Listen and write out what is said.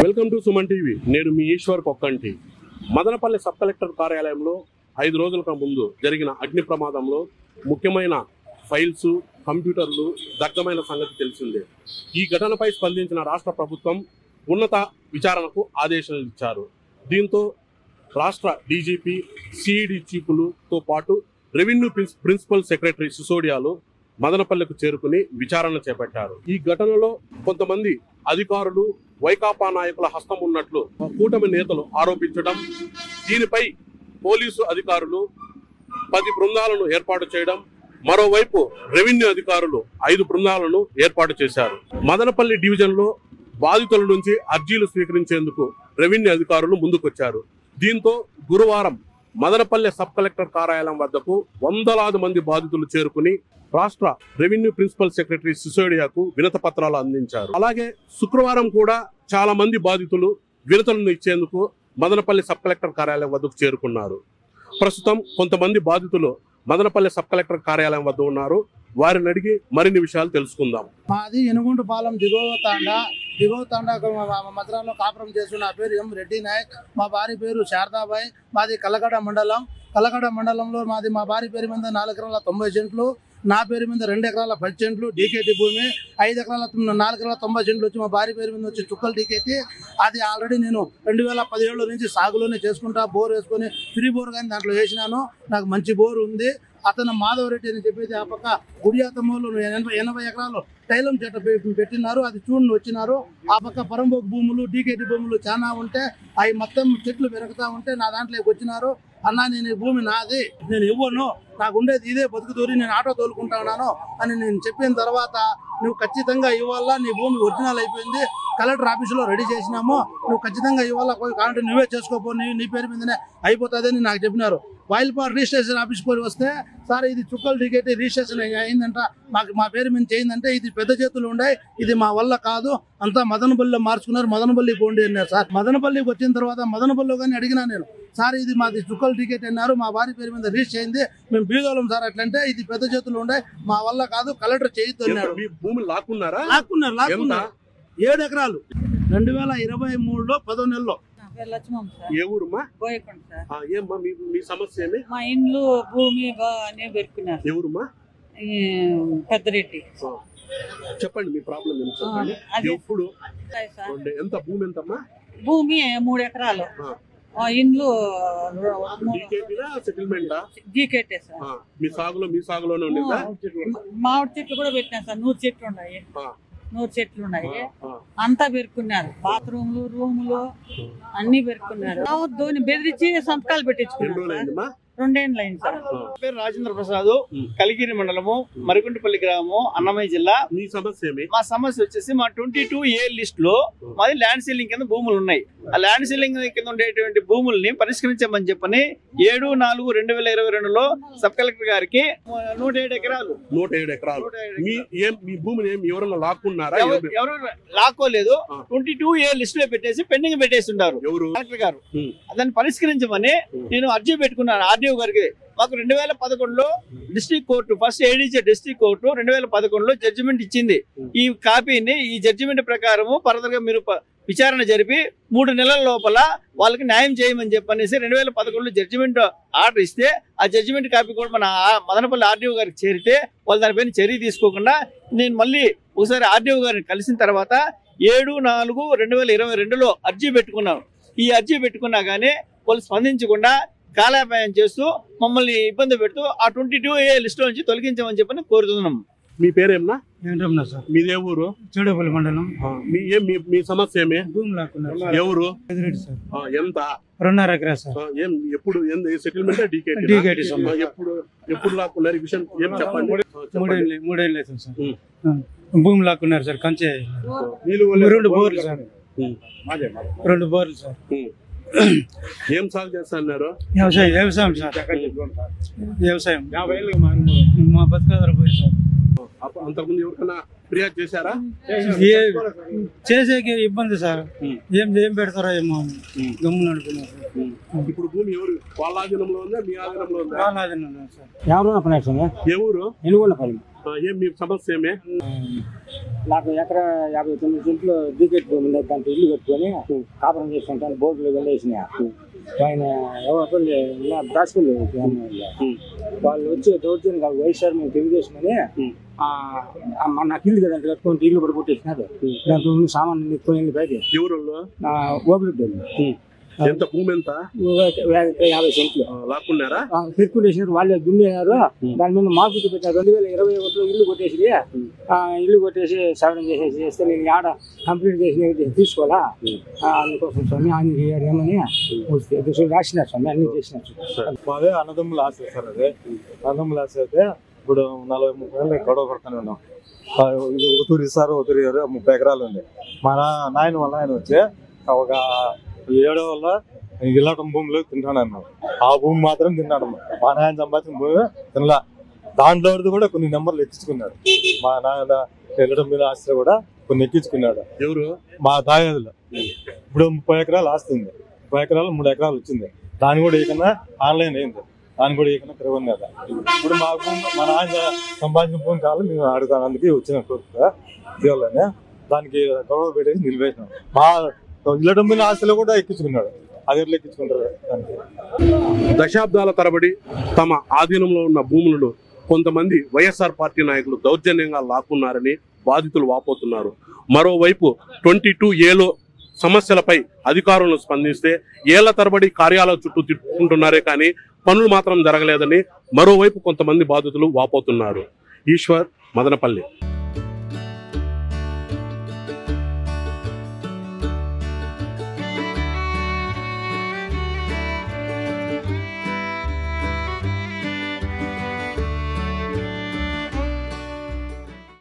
Welcome to Suman TV. నేను మీ Eshwar Kokkanti. Madanapalle sub collector కార్యాలయంలో 5 రోజుల ముందు జరిగిన అగ్ని ప్రమాదంలో ముఖ్యమైన ఫైల్స్, కంప్యూటర్లు దగ్ధమైన సంగతి తెలిసిందే. ఈ ఘటనపై స్పందించిన రాష్ట్ర ప్రభుత్వం ఉన్నత విచారణకు ఆదేశాలు ఇచ్చారు. దీంతో రాష్ట్ర డీజీపీ, సిఈడి చీఫ్లతో పాటు రెవెన్యూ ప్రిన్సిపల్ సెక్రటరీ సిసోడియాలు మదనపల్లికి చేరుకుని విచారణ చేపట్టారు. ఈ ఘటనలో కొంతమంది అధికారులు, వైకాపా నాయకుల హస్తం ఉన్నట్లు కూటమి నేతలు ఆరోపించడం, దీనిపై పోలీసు అధికారులు 10 బృందాలను ఏర్పాటు చేయడం, మరోవైపు రెవెన్యూ అధికారులు 5 బృందాలను ఏర్పాటు చేశారు. మదనపల్లి డివిజన్లో బాధితుల నుంచి అర్జీలు స్వీకరించేందుకు రెవెన్యూ అధికారులు ముందుకొచ్చారు. దీంతో గురువారం మదనపల్లి సబ్ కలెక్టర్ కార్యాలయం వద్దకు వందలాది మంది బాధితులు చేరుకుని రాష్ట్ర రెవెన్యూ ప్రిన్సిపల్ సెక్రటరీ సిసోడియాకు వినతి పత్రాలు అందించారు. అలాగే శుక్రవారం కూడా చాలా మంది బాధితులు వినతులను ఇచ్చేందుకు మదనపల్లి సబ్ కలెక్టర్ కార్యాలయం వద్దకు చేరుకున్నారు. ప్రస్తుతం కొంతమంది బాధితులు మదనపల్లి సబ్ కలెక్టర్ కార్యాలయం వద్ద ఉన్నారు. వారిని అడిగి మరిన్ని విషయాలు తెలుసుకుందాం. మాది ఎనుగుంటపాలెం దిగువ తాండా మద్రాలో కాపురం చేస్తున్న నా పేరు ఎం రెడ్డి నాయక్. మా భార్య పేరు శారదాబాయ్. మాది కలకడ మండలంలో మా భార్య పేరు మీద 4 ఎకరాల 90 సెంట్లు, నా పేరు మీద 2 ఎకరాల 10 సెంట్లు డీకేటీ భూమి, 5 ఎకరాల 4 ఎకరాల 90 సెంట్లు వచ్చి మా భార్య పేరు మీద వచ్చి చుక్కలు డీకేటీ. అది ఆల్రెడీ నేను 2017 నుంచి సాగులోనే చేసుకుంటా, బోర్ వేసుకొని ఫ్రీ బోర్ కానీ దాంట్లో వేసినాను. నాకు మంచి బోర్ ఉంది. అతను మాధవరెడ్డి అని చెప్పేసి ఆ పక్క గుడియాతమ్మలో 80 ఎకరాలు తైలం చెట్టు పెట్టినారు. అది చూడండి వచ్చినారు. ఆ పక్క పరంబోకు భూములు, డీకేటీ భూములు చాలా ఉంటే అవి మొత్తం చెట్లు పెరుగుతూ ఉంటే నా దాంట్లోకి వచ్చినారు. అన్నా, నేను ఈ భూమి నాది, నేను ఇవ్వను, నాకు ఉండేది ఇదే బతుకుదూరి, నేను ఆటో తోలుకుంటా ఉన్నాను అని నేను చెప్పిన తర్వాత, నువ్వు ఖచ్చితంగా ఇవ్వాలా, నీ భూమి ఒరిజినల్ అయిపోయింది, కలెక్టర్ ఆఫీసులో రెడీ చేసినాము, నువ్వు ఖచ్చితంగా ఇవ్వాలా, కాబట్టి నువ్వే చేసుకోపో, నీ పేరు మీదనే అయిపోతుంది అని నాకు చెప్పినారు. వైల్పాడ్ రిజిస్ట్రేషన్ ఆఫీస్ పోయి వస్తే, సార్ ఇది చుక్కలు టికెట్ రిజిస్ట్రేషన్ అయిందంట, మా పేరు మీద చేయిందంటే ఇది పెద్ద చేతులు ఉండే, ఇది మా వల్ల కాదు, అంతా మదనపల్లిలో మార్చుకున్నారు, మదనపల్లి పోండి అన్నారు. సార్ మదనపల్లికి వచ్చిన తర్వాత మదనపల్లిలో కానీ అడిగినా నేను, సార్ ఇది మాది చుక్కలు టికెట్ అన్నారు, మా భార్య పేరు మీద రిజిస్టర్ అయింది, మేము బీదోళం సార్ అట్లంటే ఇది పెద్ద చేతులు ఉండే, మా వల్ల కాదు, కలెక్టర్ చేయొద్దు అన్నారు. లాక్కున్నారు 7 ఎకరాలు 2023లో 10 నెలల్లో. ఏ ఊరుమా? ఏమ్మా మీ సమస్య ఏమి? మా ఇండ్లు భూమి పెట్టుకున్నారు. ఎవరుమా? పెద్దరెడ్డి. చెప్పండి మీ ప్రాబ్లం ఏమి చెప్పండి. ఎప్పుడు ఎంత భూమి? ఎంతమ్మా భూమి? 3 ఎకరాలు. ఇండ్లు సెటిల్మెంటా? జీకేటే సార్. మీ సాగులోనే ఉండేదా? మామిడి చెట్లు కూడా పెట్టినా సార్. 100 చెట్లు ఉన్నాయి. 100 చెట్లు ఉన్నాయి. అంతా పెరుకున్నారు. బాత్రూమ్లు, రూములు అన్ని పెరుకున్నారు. బెదిరించి సంతకాలు పెట్టించుకున్నారు. 2 ఏళ్ళు అయింది సార్. పేరు రాజేంద్ర ప్రసాద్, కలిగిరి మండలము, మరిగుంటపల్లి గ్రామము, అన్నమయ్య జిల్లా. మీ సమస్య ఏమి? మా సమస్య వచ్చేసి మా 22A లిస్ట్ లో మాది ల్యాండ్ సీలింగ్ కింద భూములు ఉన్నాయి. ఆ ల్యాండ్ సీలింగ్ కింద ఉండేటువంటి భూముల్ని పరిష్కరించమని చెప్పని 7/4/2022లో సబ్ కలెక్టర్ గారికి 107 ఎకరాలు. 107 ఎకరాలు. మీ భూమిని ఎవరన్నా లాక్కున్నారా? ఎవరు లాక్కోలేదు. 22A లిస్ట్ లో పెట్టేసి పెండింగ్ పెట్టేసి ఉన్నారు కలెక్టర్ గారు. దాన్ని పరిష్కరించమని నేను అర్జీ పెట్టుకున్నాను ఆర్డీఓ గారికి. మాకు 2011లో district court, first ADJ district court 2011లో జడ్జిమెంట్ ఇచ్చింది. ఈ కాపీని, ఈ జడ్జిమెంట్ ప్రకారము ఫర్దర్ గా మీరు విచారణ జరిపి 3 నెలల లోపల వాళ్ళకి న్యాయం చేయమని చెప్పనేసి 2011లో జడ్జిమెంట్ ఆర్డర్ ఇస్తే, ఆ జడ్జిమెంట్ కాపీ కూడా మన మదనపల్లి ఆర్డీఓ గారికి చేరితే వాళ్ళు దానిపైన చర్య తీసుకోకుండా, నేను మళ్ళీ ఒకసారి ఆర్డీఓ గారిని కలిసిన తర్వాత 7/4/2022లో అర్జీ పెట్టుకున్నాను. ఈ అర్జీ పెట్టుకున్నా కానీ వాళ్ళు స్పందించకుండా కాలాపాయం చేస్తూ మమ్మల్ని ఇబ్బంది పెడుతూ ఆ 22A లిస్ట్ నుంచి తొలగించమని చెప్పని కోరుతున్నాం. మీ పేరేమన్నా? ఏంటన్నా సార్? మీదే ఊరు? చెడపల్లి మండలం. మీ సమస్య ఏమి? భూమి లాక్కున్నారు. ఎవరు? సార్. ఎంత? 2.5 ఎకరాలు సార్. ఎప్పుడు సెటిల్మెంట్? డీకేటీ. ఎప్పుడు లాక్కున్నారు? ఈ విషయం ఏం చెప్పండి. 3 ఏళ్ళు అవుతుంది సార్. భూమి లాక్కున్నారు సార్. కంచె 2 బోర్లు సార్. 2 బోర్లు సార్. ఏం సాగు చేస్తా అన్నారు? వ్యవసాయం సార్. వ్యవసాయం మా బతుకాదారు పోయి సార్. అంతకుముందు ఎవరికైనా ఫిర్యాదు చేశారా? చేసేకి ఇబ్బంది సార్. ఏం పెడతారో ఏమో గమ్ములు అనుకున్నారు. ఇప్పుడు భూమి ఎవరు? వాళ్ళ ఆధీనంలో ఉందా, మీ ఆధీనంలో ఉందా? వాళ్ళ ఆధీనంలో సార్. ఏ ఊరు? ఎనుగొండపల్లి. ఏం మీ సమస్య ఏమే? నాకు ఎకరా 59 సెంట్లు డీకెట్ భూమి ఉంది. దాంట్లో ఇల్లు కట్టుకొని కాపురం చేసుకుంటాను. బోర్డులు వెళ్ళేసిన ఆయన ఎవరు దాచుకోలే వాళ్ళు వచ్చి దౌర్జన్యం వైఎస్ఆర్ మేము తెలుగుదేశం అని నాకు ఇల్లు కదా కట్టుకుంటే ఇల్లు కూడా కొట్టేసినారు. దాంట్లో సామాన్లు ఎత్తుకొని వెళ్ళి బయట ఓపెన్ ఎంత భూమి ఎంత 50 సెంట్లు లాక్కున్నారా? పెట్టుకునేసినారు. వాళ్ళే దున్నేనారు. దాని మీద మార్కెట్ పెట్టారు. 2021లో ఇల్లు కొట్టేసి ఇల్లు కొట్టేసి సవరణ చేస్తే నేను ఆడ కంప్లీట్ చేసి తీసుకోవాలా అందుకోసం స్వామి ఆయన ఏమని రాసినారు స్వామి అన్ని చేసినారు. మాదే అన్నదమ్ముల ఆశ సార్. అదే అన్నదమ్ముల ఆశ అయితే ఇప్పుడు 40-30 ఏళ్ళు గొడవ పడుతూనే ఉన్నాం. ఒకటూరు ఇస్తారు ఒకటూరు 30 ఎకరాలు ఉంది. మా నాయన వాళ్ళ ఆయన వచ్చి ఒక 7 వల్ల ఇలాటం భూమిలో తింటాను అన్నాడు. ఆ భూమి మాత్రం తిన్నాడు. మా నాయన సంపాదించిన భూమి తినలా. దాంట్లో కూడా కొన్ని నెంబర్లు ఎక్కించుకున్నాడు. మా నాయన వెళ్ళడం మీద ఆస్తి కూడా కొన్ని ఎక్కించుకున్నాడు. ఎవరు? మా దాయాదులు. ఇప్పుడు 30 ఎకరాలు ఆస్తి ఉంది. 30 ఎకరాలు 3 ఎకరాలు వచ్చింది. దాన్ని కూడా ఏకన్నా ఆన్లైన్ అయింది. దాన్ని కూడా ఏకన్నా తిరగొంది కదా. ఇప్పుడు మా భూమి మా నాయన సంపాదించిన భూమి కావాలి మేము అడుగుతాను. అందుకే వచ్చిన దేవుళ్ళని దానికి గొడవ పెట్టేసి నిలిపేసినాం. మా ఇళ్ళ మీద ఆస్తిలో కూడా ఎక్కించుకున్నాడు. అది ఎట్లా ఎక్కించుకుంటారు? దశాబ్దాల తరబడి తమ ఆధీనంలో ఉన్న భూములను కొంతమంది వైఎస్ఆర్ పార్టీ నాయకులు దౌర్జన్యంగా లాక్కున్నారని బాధితులు వాపోతున్నారు. మరోవైపు 22A సమస్యలపై అధికారులు స్పందిస్తే ఏళ్ల తరబడి కార్యాలయ చుట్టూ తిట్టుకుంటున్నారే కానీ పనులు మాత్రం జరగలేదని మరోవైపు కొంతమంది బాధితులు వాపోతున్నారు. ఈశ్వర్, మదనపల్లి.